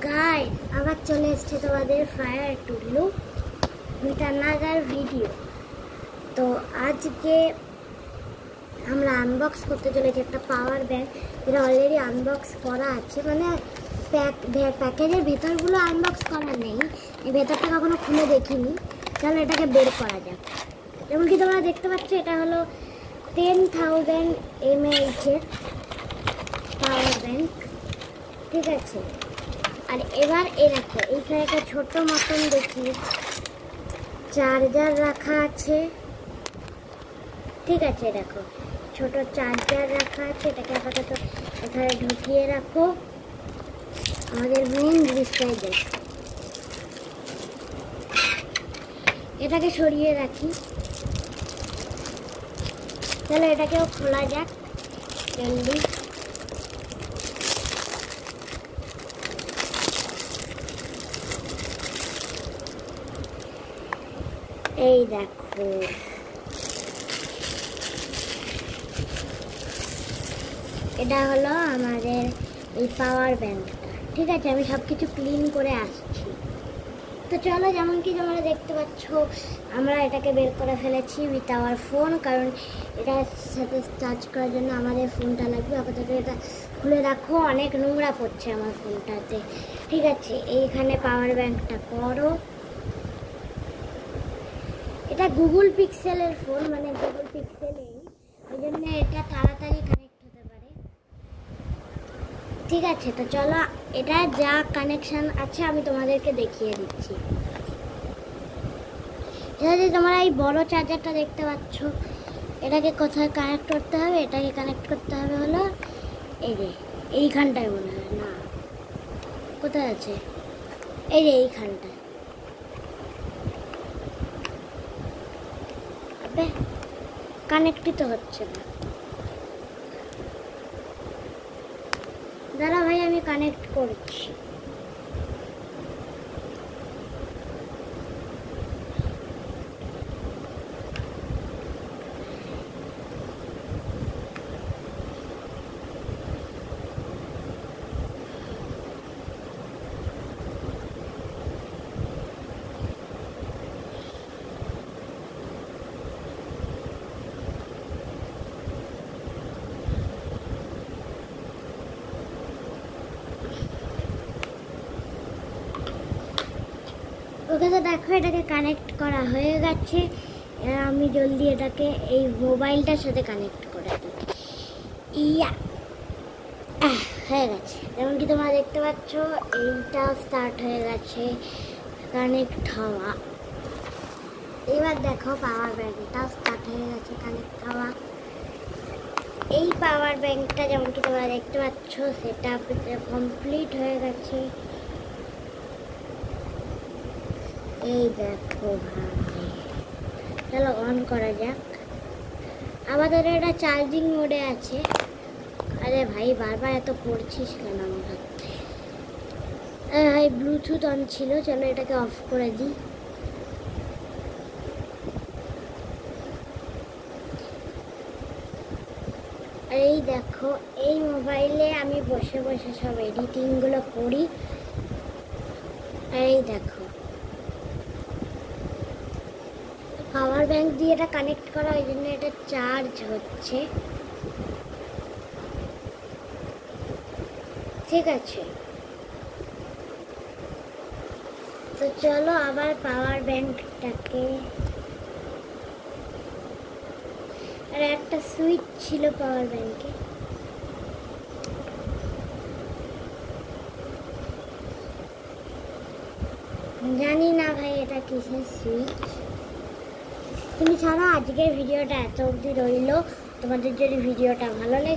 Guys আবার চলে এসেছে তোমাদের ফায়ার টুলু উইথ আনাদার ভিডিও। তো আজকে আমরা আনবক্স করতে চলেছি একটা পাওয়ার ব্যাংক, যেটা অলরেডি আনবক্স করা আছে, মানে প্যাকেজের ভেতরগুলো আনবক্স করা নেই, এই ভেতরটা কখনো খুলে দেখিনি। চলো এটাকে বের করা যাক। যেমন কি তোমরা দেখতে পাচ্ছ, এটা হলো 10,000 mAh এর পাওয়ার ব্যাংক, ঠিক আছে। আর এবার দেখো এইখানে একটা ছোট মতন দেখি চার্জার রাখা আছে, ঠিক আছে। দেখো ছোট চার্জার রাখা আছে, এটাকে আপাতত এখানে ঢুকিয়ে রাখো। আমাদের মেইন জিনিসটাই দেখো, এটাকে সরিয়ে রাখি। চলো এটাকেও খোলা যাক জলদি। এই দেখো এটা হলো আমাদের এই পাওয়ার ব্যাংকটা, ঠিক আছে। আমি সব কিছু ক্লিন করে আসছি। তো চলো, যেমন কি তোমরা দেখতে পাচ্ছ, আমরা এটাকে বের করে ফেলেছি উইথ আওয়ার ফোন, কারণ এটার সাথে চার্জ করার জন্য আমাদের ফোনটা লাগবে। আপাতত এটা খুলে রাখো, অনেক নোংরা পড়ছে আমার ফোনটাতে, ঠিক আছে। এইখানে পাওয়ার ব্যাংকটা করো। এটা গুগল পিক্সেলের ফোন, মানে গুগল পিক্সেলেই, ওই জন্য এটা তাড়াতাড়ি কানেক্ট হতে পারে, ঠিক আছে। তো চলো এটা যা কানেকশন আছে আমি তোমাদেরকে দেখিয়ে দিচ্ছি। এটা যে তোমরা এই বড় চার্জারটা দেখতে পাচ্ছ, এটাকে কোথায় কানেক্ট করতে হবে? এটাকে কানেক্ট করতে হবে হলো এই যে এইখানটায়, মনে হয় না, কোথায় আছে, এই যে এইখানটায়। কানেক্টই তো হচ্ছে না, দাঁড়া ভাই আমি কানেক্ট করছি। ওকে, তো দেখো এটাকে কানেক্ট করা হয়ে গেছে। আমি জলদি এটাকে এই মোবাইলটার সাথে কানেক্ট করে দিই। ইয়া হয়ে গেছে, যেমন কি তোমরা দেখতে পাচ্ছ এইটা স্টার্ট হয়ে গেছে কানেক্ট হওয়া। এবার দেখো পাওয়ার ব্যাংকটা স্টার্ট হয়ে গেছে কানেক্ট হওয়া। এই পাওয়ার ব্যাংকটা যেমন কি তোমরা দেখতে পাচ্ছ সেটা কমপ্লিট হয়ে গেছে। এই দেখো ভাই, চলো অন করা যাক। আমাদের এটা চার্জিং মোডে আছে। আরে ভাই বারবার এত পড়ছিস কেন আমার হাতে? ভাই ব্লুটুথ অন ছিল, চলো এটাকে অফ করে দিই। আর এই দেখো এই মোবাইলে আমি বসে বসে সব এডিটিংগুলো করি। আর এই দেখো পাওয়ার ব্যাংক দিয়ে এটা কানেক্ট করা, ওই জন্য এটা চার্জ হচ্ছে, ঠিক আছে। তো চলো আবার পাওয়ার ব্যাংকটাকে, আর একটা সুইচ ছিল পাওয়ার ব্যাংকে, জানি না ভাই এটা কিসের সুইচ। তুমি ছাড়া আজকের ভিডিওটা এত অবধি রইল। তোমাদের যদি ভিডিওটা ভালো লাগে